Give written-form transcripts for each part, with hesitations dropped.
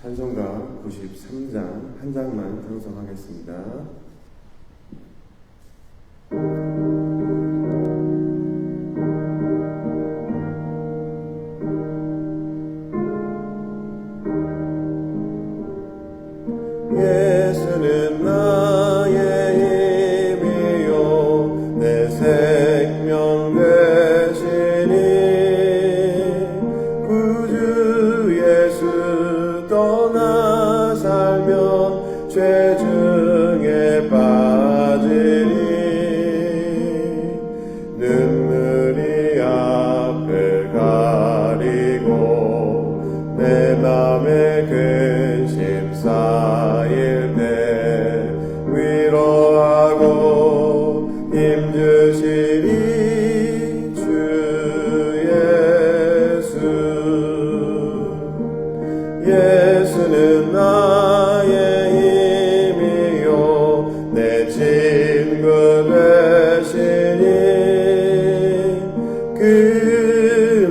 찬송가 93장 한 장만 찬송하겠습니다. 예수는 나의 힘이요 내 생명 되시니 구주 예수 떠나 살면 죄 중에 빠지니 눈물이 앞을 가리고 내 맘에 근심 쌓일 때 위로하고 힘주시니 주 예수. 예수는 나의 힘이요 내 친구 되시니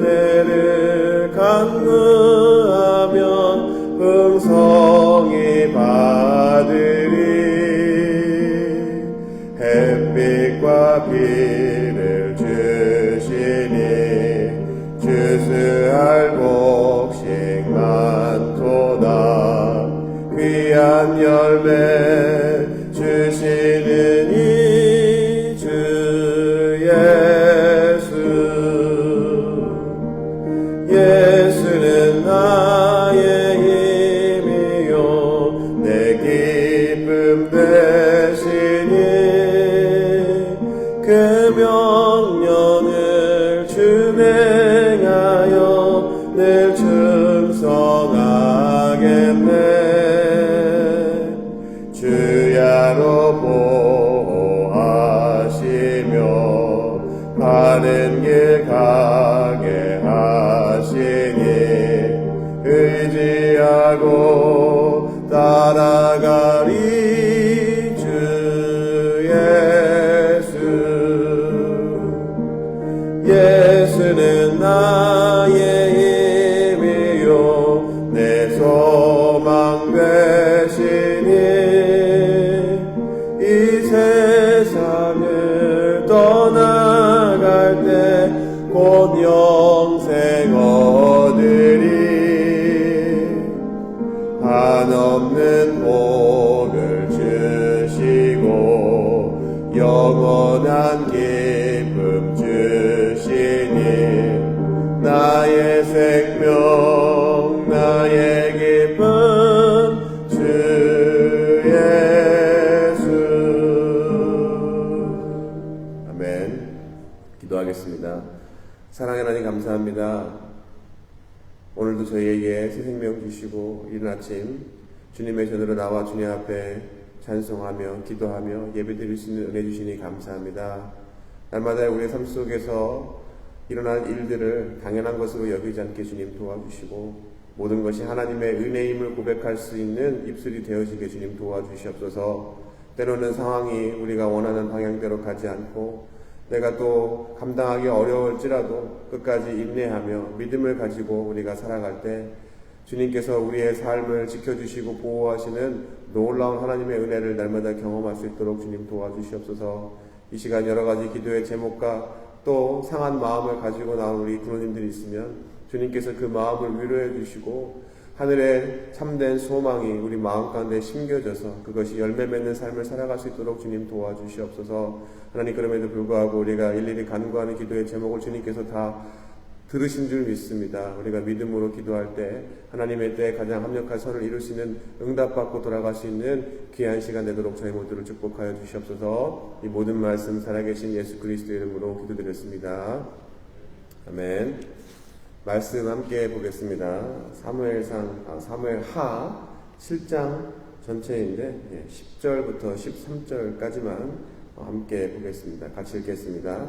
그네를 간구하면 풍성히 받으리. 햇빛과 비를 주시니 주수할 곡식 많도다. 귀한 열매 주시는 이 주 예수. 예수는 나의 힘이요 내 기쁨 되시니 그 명령을 준행하여 늘 충성하겠네. 주야로 보호하시며 바른 길 가게 하시니 의지하고 따라가리 주 예수. 예수는 나의 힘이요 내 소망 되시니 이 세상을 떠나갈 때 곧 영생 얻으리. 한없는 복을 주시고 영원한 기쁨 주시니 나의 생명 나의 기쁨 주 예수. 아멘. 기도하겠습니다. 사랑의 하나님 감사합니다. 오늘도 저희에게 새 생명 주시고 이른 아침 주님의 전으로 나와 주님 앞에 찬송하며 기도하며 예배드릴 수 있는 은혜 주시니 감사합니다. 날마다 우리의 삶 속에서 일어나는 일들을 당연한 것으로 여기지 않게 주님 도와주시고 모든 것이 하나님의 은혜임을 고백할 수 있는 입술이 되어지게 주님 도와주시옵소서. 때로는 상황이 우리가 원하는 방향대로 가지 않고 내가 또 감당하기 어려울지라도 끝까지 인내하며 믿음을 가지고 우리가 살아갈 때 주님께서 우리의 삶을 지켜주시고 보호하시는 놀라운 하나님의 은혜를 날마다 경험할 수 있도록 주님 도와주시옵소서. 이 시간 여러 가지 기도의 제목과 또 상한 마음을 가지고 나온 우리 부모님들이 있으면 주님께서 그 마음을 위로해 주시고 하늘의 참된 소망이 우리 마음 가운데 심겨져서 그것이 열매 맺는 삶을 살아갈 수 있도록 주님 도와주시옵소서. 하나님, 그럼에도 불구하고 우리가 일일이 간구하는 기도의 제목을 주님께서 다 들으신 줄 믿습니다. 우리가 믿음으로 기도할 때 하나님의 때에 가장 합력한 선을 이룰 수 있는 응답받고 돌아갈 수 있는 귀한 시간 되도록 저희 모두를 축복하여 주시옵소서. 이 모든 말씀 살아계신 예수 그리스도의 이름으로 기도드렸습니다. 아멘. 말씀 함께 보겠습니다. 사무엘하 7장 전체인데 10절부터 13절까지만 함께 보겠습니다. 같이 읽겠습니다.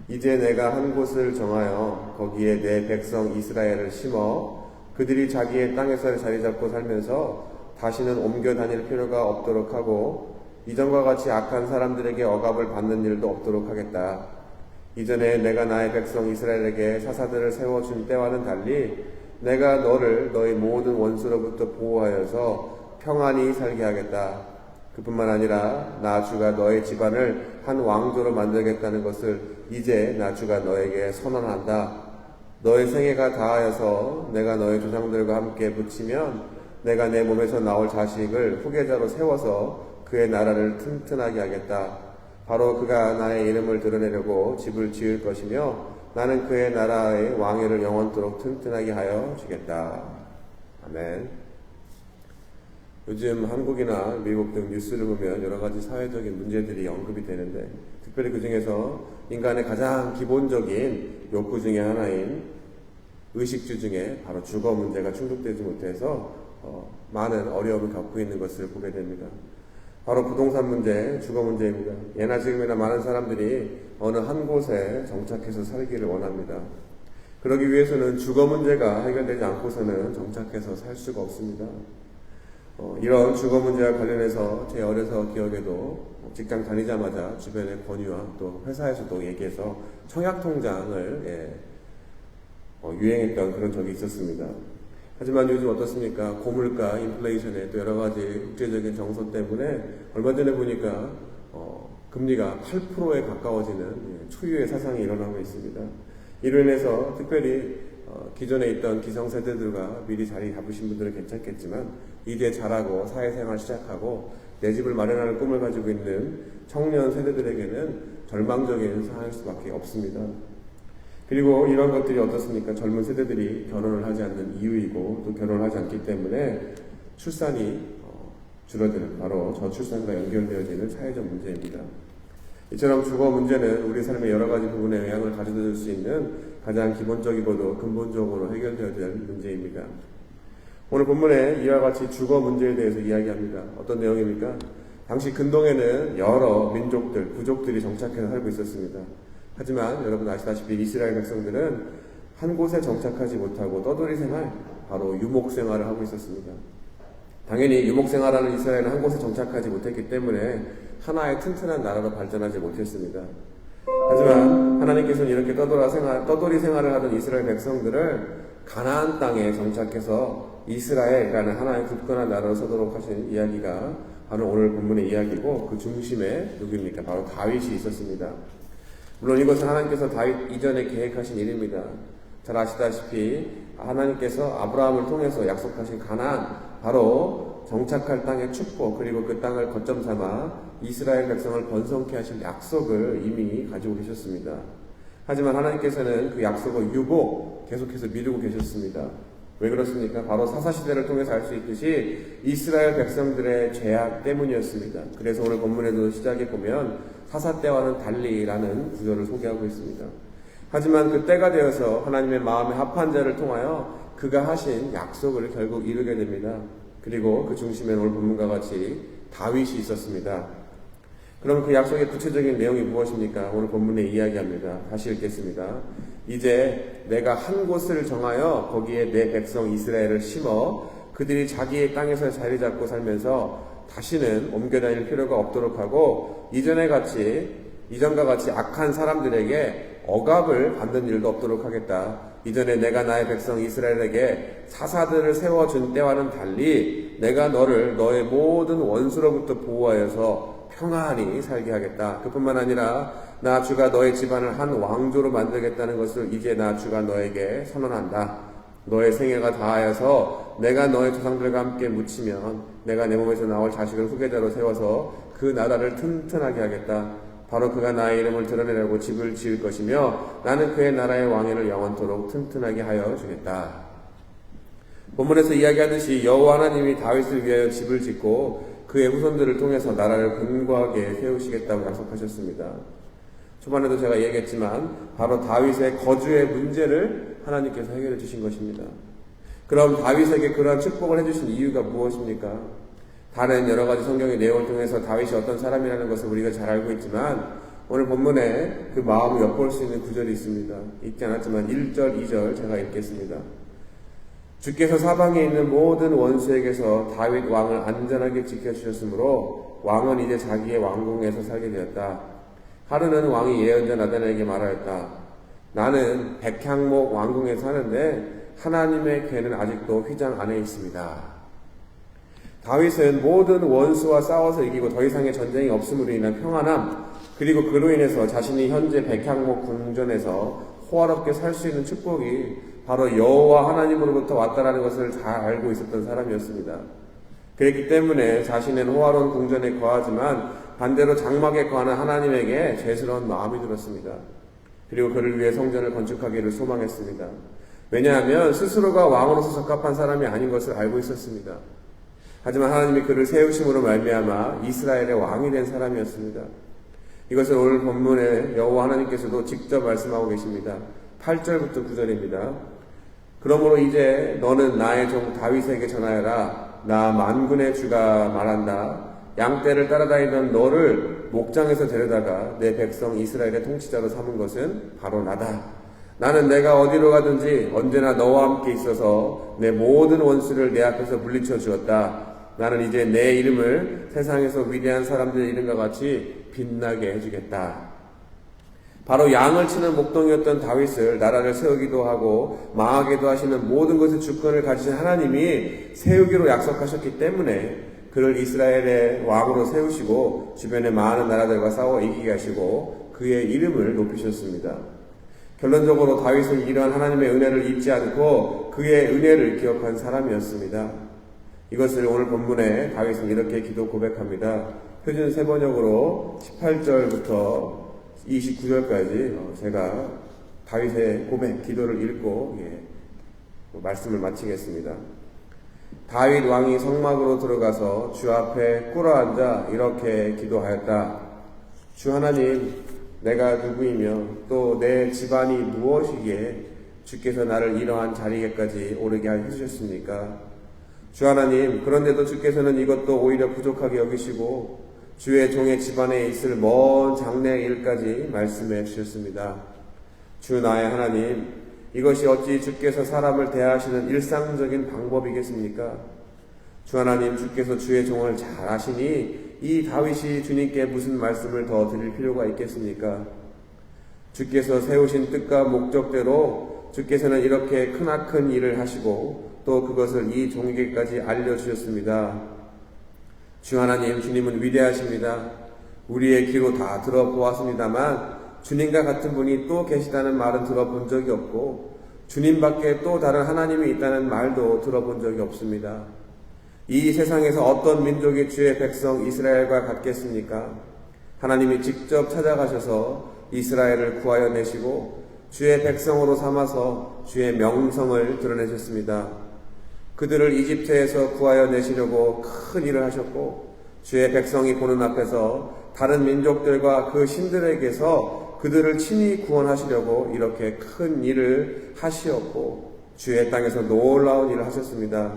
이제 내가 한 곳을 정하여 거기에 내 백성 이스라엘을 심어 그들이 자기의 땅에서 자리 잡고 살면서 다시는 옮겨 다닐 필요가 없도록 하고 이전과 같이 악한 사람들에게 억압을 받는 일도 없도록 하겠다. 이전에 내가 나의 백성 이스라엘에게 사사들을 세워준 때와는 달리 내가 너를 너의 모든 원수로부터 보호하여서 평안히 살게 하겠다. 그뿐만 아니라 나 주가 너의 집안을 한 왕조로 만들겠다는 것을 이제 나 주가 너에게 선언한다. 너의 생애가 다하여서 내가 너의 조상들과 함께 붙이면 내가 내 몸에서 나올 자식을 후계자로 세워서 그의 나라를 튼튼하게 하겠다. 바로 그가 나의 이름을 드러내려고 집을 지을 것이며 나는 그의 나라의 왕위를 영원토록 튼튼하게 하여 주겠다. 아멘. 요즘 한국이나 미국 등 뉴스를 보면 여러 가지 사회적인 문제들이 언급이 되는데, 특별히 그 중에서 인간의 가장 기본적인 욕구 중에 하나인 의식주 중에 바로 주거 문제가 충족되지 못해서 많은 어려움을 겪고 있는 것을 보게 됩니다. 바로 부동산 문제, 주거 문제입니다. 예나 지금이나 많은 사람들이 어느 한 곳에 정착해서 살기를 원합니다. 그러기 위해서는 주거 문제가 해결되지 않고서는 정착해서 살 수가 없습니다. 이런 주거 문제와 관련해서 제 어려서 기억에도 직장 다니자마자 주변의 권유와 또 회사에서도 얘기해서 청약통장을 유행했던 그런 적이 있었습니다. 하지만 요즘 어떻습니까? 고물가, 인플레이션에 또 여러 가지 국제적인 정서 때문에 얼마 전에 보니까 금리가 8%에 가까워지는 초유의 사상이 일어나고 있습니다. 이로 인해서 특별히 기존에 있던 기성세대들과 미리 자리 잡으신 분들은 괜찮겠지만 이제 자라고 사회생활 시작하고 내 집을 마련하는 꿈을 가지고 있는 청년 세대들에게는 절망적인 상황일 수밖에 없습니다. 그리고 이런 것들이 어떻습니까? 젊은 세대들이 결혼을 하지 않는 이유이고 또 결혼을 하지 않기 때문에 출산이 줄어드는 바로 저출산과 연결되어지는 사회적 문제입니다. 이처럼 주거 문제는 우리 삶의 여러 가지 부분에 영향을 가져다 줄 수 있는 가장 기본적이고도 근본적으로 해결되어야 될 문제입니다. 오늘 본문에 이와 같이 주거 문제에 대해서 이야기합니다. 어떤 내용입니까? 당시 근동에는 여러 민족들, 부족들이 정착해서 살고 있었습니다. 하지만 여러분 아시다시피 이스라엘 백성들은 한 곳에 정착하지 못하고 떠돌이 생활, 바로 유목 생활을 하고 있었습니다. 당연히 유목 생활하는 이스라엘은 한 곳에 정착하지 못했기 때문에 하나의 튼튼한 나라로 발전하지 못했습니다. 하지만 하나님께서는 이렇게 떠돌이 생활을 하던 이스라엘 백성들을 가나안 땅에 정착해서 이스라엘이라는 하나의 굳건한 나라로 서도록 하신 이야기가 바로 오늘 본문의 이야기고, 그 중심에 누구입니까? 바로 다윗이 있었습니다. 물론 이것은 하나님께서 다윗 이전에 계획하신 일입니다. 잘 아시다시피 하나님께서 아브라함을 통해서 약속하신 가나안, 바로 정착할 땅의 축복, 그리고 그 땅을 거점 삼아 이스라엘 백성을 번성케 하실 약속을 이미 가지고 계셨습니다. 하지만 하나님께서는 그 약속을 유보 계속해서 미루고 계셨습니다. 왜 그렇습니까? 바로 사사시대를 통해서 알 수 있듯이 이스라엘 백성들의 죄악 때문이었습니다. 그래서 오늘 본문에도 시작에 보면 사사 때와는 달리라는 구절을 소개하고 있습니다. 하지만 그 때가 되어서 하나님의 마음에 합한 자를 통하여 그가 하신 약속을 결국 이루게 됩니다. 그리고 그 중심에 오늘 본문과 같이 다윗이 있었습니다. 그럼 그 약속의 구체적인 내용이 무엇입니까? 오늘 본문에 이야기합니다. 다시 읽겠습니다. 이제 내가 한 곳을 정하여 거기에 내 백성 이스라엘을 심어 그들이 자기의 땅에서 자리 잡고 살면서 다시는 옮겨 다닐 필요가 없도록 하고 이전과 같이 악한 사람들에게 억압을 받는 일도 없도록 하겠다. 이전에 내가 나의 백성 이스라엘에게 사사들을 세워준 때와는 달리 내가 너를 너의 모든 원수로부터 보호하여서 평안히 살게 하겠다. 그뿐만 아니라 나 주가 너의 집안을 한 왕조로 만들겠다는 것을 이제 나 주가 너에게 선언한다. 너의 생애가 다하여서 내가 너의 조상들과 함께 묻히면 내가 내 몸에서 나올 자식을 후계자로 세워서 그 나라를 튼튼하게 하겠다. 바로 그가 나의 이름을 드러내려고 집을 지을 것이며 나는 그의 나라의 왕위를 영원토록 튼튼하게 하여 주겠다. 본문에서 이야기하듯이 여호와 하나님이 다윗을 위하여 집을 짓고 그의 후손들을 통해서 나라를 견고하게 세우시겠다고 약속하셨습니다. 초반에도 제가 얘기했지만 바로 다윗의 거주의 문제를 하나님께서 해결해 주신 것입니다. 그럼 다윗에게 그러한 축복을 해주신 이유가 무엇입니까? 다른 여러 가지 성경의 내용을 통해서 다윗이 어떤 사람이라는 것을 우리가 잘 알고 있지만 오늘 본문에 그 마음을 엿볼 수 있는 구절이 있습니다. 읽지 않았지만 1절, 2절 제가 읽겠습니다. 주께서 사방에 있는 모든 원수에게서 다윗 왕을 안전하게 지켜주셨으므로 왕은 이제 자기의 왕궁에서 살게 되었다. 하루는 왕이 예언자 나단에게 말하였다. 나는 백향목 왕궁에 사는데 하나님의 궤는 아직도 휘장 안에 있습니다. 다윗은 모든 원수와 싸워서 이기고 더 이상의 전쟁이 없음으로 인한 평안함, 그리고 그로 인해서 자신이 현재 백향목 궁전에서 호화롭게 살 수 있는 축복이 바로 여호와 하나님으로부터 왔다라는 것을 잘 알고 있었던 사람이었습니다. 그랬기 때문에 자신은 호화로운 궁전에 거하지만 반대로 장막에 거하는 하나님에게 죄스러운 마음이 들었습니다. 그리고 그를 위해 성전을 건축하기를 소망했습니다. 왜냐하면 스스로가 왕으로서 적합한 사람이 아닌 것을 알고 있었습니다. 하지만 하나님이 그를 세우심으로 말미암아 이스라엘의 왕이 된 사람이었습니다. 이것을 오늘 본문에 여호와 하나님께서도 직접 말씀하고 계십니다. 8절부터 9절입니다. 그러므로 이제 너는 나의 종 다윗에게 전하여라. 나 만군의 주가 말한다. 양떼를 따라다니던 너를 목장에서 데려다가 내 백성 이스라엘의 통치자로 삼은 것은 바로 나다. 나는 내가 어디로 가든지 언제나 너와 함께 있어서 내 모든 원수를 내 앞에서 물리쳐 주었다. 나는 이제 내 이름을 세상에서 위대한 사람들의 이름과 같이 빛나게 해주겠다. 바로 양을 치는 목동이었던 다윗을 나라를 세우기도 하고 망하게도 하시는 모든 것의 주권을 가지신 하나님이 세우기로 약속하셨기 때문에 그를 이스라엘의 왕으로 세우시고 주변의 많은 나라들과 싸워 이기게 하시고 그의 이름을 높이셨습니다. 결론적으로 다윗은 이러한 하나님의 은혜를 잊지 않고 그의 은혜를 기억한 사람이었습니다. 이것을 오늘 본문에 다윗은 이렇게 기도 고백합니다. 표준 세번역으로 18절부터 29절까지 제가 다윗의 고백, 기도를 읽고 말씀을 마치겠습니다. 다윗 왕이 성막으로 들어가서 주 앞에 꿇어앉아 이렇게 기도하였다. 주 하나님, 내가 누구이며 또 내 집안이 무엇이기에 주께서 나를 이러한 자리에까지 오르게 해주셨습니까? 주 하나님, 그런데도 주께서는 이것도 오히려 부족하게 여기시고 주의 종의 집안에 있을 먼 장래 일까지 말씀해 주셨습니다. 주 나의 하나님, 이것이 어찌 주께서 사람을 대하시는 일상적인 방법이겠습니까? 주 하나님, 주께서 주의 종을 잘 아시니 이 다윗이 주님께 무슨 말씀을 더 드릴 필요가 있겠습니까? 주께서 세우신 뜻과 목적대로 주께서는 이렇게 크나큰 일을 하시고 또 그것을 이 종에게까지 알려주셨습니다. 주 하나님, 주님은 위대하십니다. 우리의 귀로 다 들어보았습니다만 주님과 같은 분이 또 계시다는 말은 들어본 적이 없고 주님밖에 또 다른 하나님이 있다는 말도 들어본 적이 없습니다. 이 세상에서 어떤 민족이 주의 백성 이스라엘과 같겠습니까? 하나님이 직접 찾아가셔서 이스라엘을 구하여 내시고 주의 백성으로 삼아서 주의 명성을 드러내셨습니다. 그들을 이집트에서 구하여 내시려고 큰 일을 하셨고 주의 백성이 보는 앞에서 다른 민족들과 그 신들에게서 그들을 친히 구원하시려고 이렇게 큰 일을 하시었고 주의 땅에서 놀라운 일을 하셨습니다.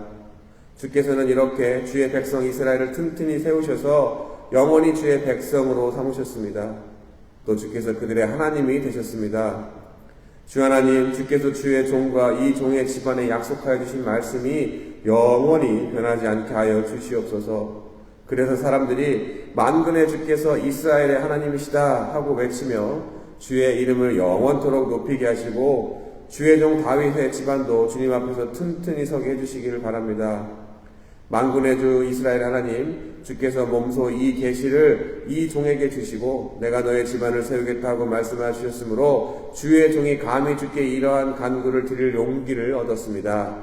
주께서는 이렇게 주의 백성 이스라엘을 튼튼히 세우셔서 영원히 주의 백성으로 삼으셨습니다. 또 주께서 그들의 하나님이 되셨습니다. 주 하나님, 주께서 주의 종과 이 종의 집안에 약속하여 주신 말씀이 영원히 변하지 않게 하여 주시옵소서. 그래서 사람들이 만군의 주께서 이스라엘의 하나님이시다 하고 외치며 주의 이름을 영원토록 높이게 하시고 주의 종 다윗의 집안도 주님 앞에서 튼튼히 서게 해주시기를 바랍니다. 만군의 주 이스라엘 하나님, 주께서 몸소 이 계시를 이 종에게 주시고 내가 너의 집안을 세우겠다 하고 말씀하셨으므로 주의 종이 감히 주께 이러한 간구를 드릴 용기를 얻었습니다.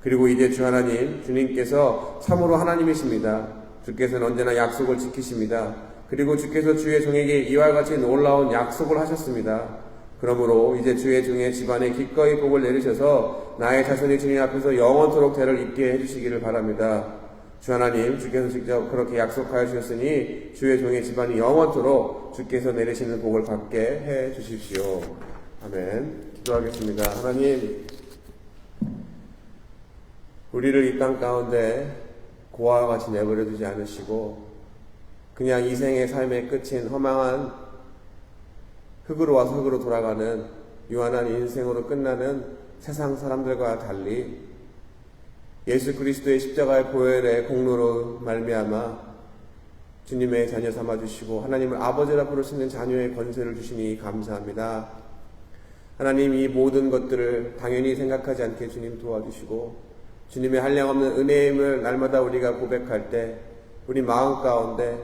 그리고 이제 주 하나님, 주님께서 참으로 하나님이십니다. 주께서는 언제나 약속을 지키십니다. 그리고 주께서 주의 종에게 이와 같이 놀라운 약속을 하셨습니다. 그러므로 이제 주의 종의 집안에 기꺼이 복을 내리셔서 나의 자손이 주님 앞에서 영원토록 대를 잇게 해주시기를 바랍니다. 주 하나님, 주께서 직접 그렇게 약속하여 주셨으니 주의 종의 집안이 영원토록 주께서 내리시는 복을 받게 해 주십시오. 아멘. 기도하겠습니다. 하나님, 우리를 이 땅 가운데 고아와 같이 내버려 두지 않으시고 그냥 이 생의 삶의 끝인 허망한 흙으로 와서 흙으로 돌아가는 유한한 인생으로 끝나는 세상 사람들과 달리 예수 그리스도의 십자가의 보혈의 공로로 말미암아 주님의 자녀 삼아주시고 하나님을 아버지라 부를 수 있는 자녀의 권세를 주시니 감사합니다. 하나님, 이 모든 것들을 당연히 생각하지 않게 주님 도와주시고, 주님의 한량없는 은혜임을 날마다 우리가 고백할 때 우리 마음 가운데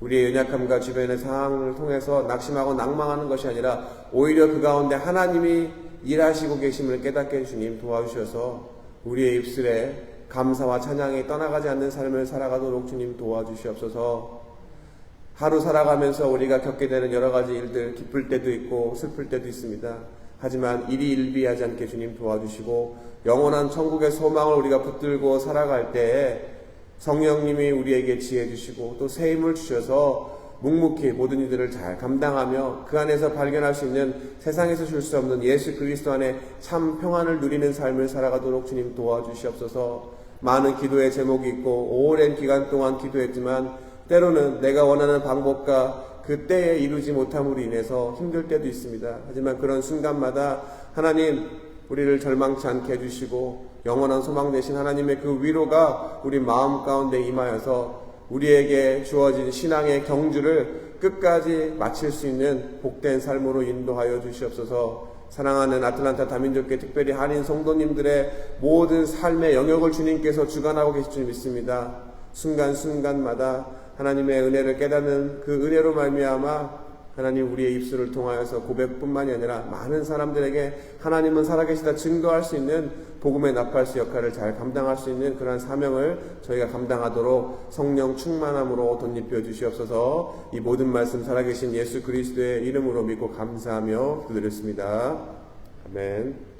우리의 연약함과 주변의 상황을 통해서 낙심하고 낭망하는 것이 아니라 오히려 그 가운데 하나님이 일하시고 계심을 깨닫게 주님 도와주셔서 우리의 입술에 감사와 찬양이 떠나가지 않는 삶을 살아가도록 주님 도와주시옵소서. 하루 살아가면서 우리가 겪게 되는 여러 가지 일들, 기쁠 때도 있고 슬플 때도 있습니다. 하지만 일이 일비하지 않게 주님 도와주시고 영원한 천국의 소망을 우리가 붙들고 살아갈 때에 성령님이 우리에게 지혜 주시고 또 새 힘을 주셔서 묵묵히 모든 이들을 잘 감당하며 그 안에서 발견할 수 있는 세상에서 줄 수 없는 예수 그리스도 안에 참 평안을 누리는 삶을 살아가도록 주님 도와주시옵소서. 많은 기도의 제목이 있고 오랜 기간 동안 기도했지만 때로는 내가 원하는 방법과 그 때에 이루지 못함으로 인해서 힘들 때도 있습니다. 하지만 그런 순간마다 하나님 우리를 절망치 않게 해주시고 영원한 소망 되신 하나님의 그 위로가 우리 마음 가운데 임하여서 우리에게 주어진 신앙의 경주를 끝까지 마칠 수 있는 복된 삶으로 인도하여 주시옵소서. 사랑하는 아틀란타 다민족회 특별히 한인 성도님들의 모든 삶의 영역을 주님께서 주관하고 계실 줄 믿습니다. 순간순간마다 하나님의 은혜를 깨닫는 그 은혜로 말미암아 하나님 우리의 입술을 통하여서 고백뿐만이 아니라 많은 사람들에게 하나님은 살아계시다 증거할 수 있는 복음의 나팔수 역할을 잘 감당할 수 있는 그러한 사명을 저희가 감당하도록 성령 충만함으로 덧입혀 주시옵소서. 이 모든 말씀 살아계신 예수 그리스도의 이름으로 믿고 감사하며 기도드렸습니다. 아멘.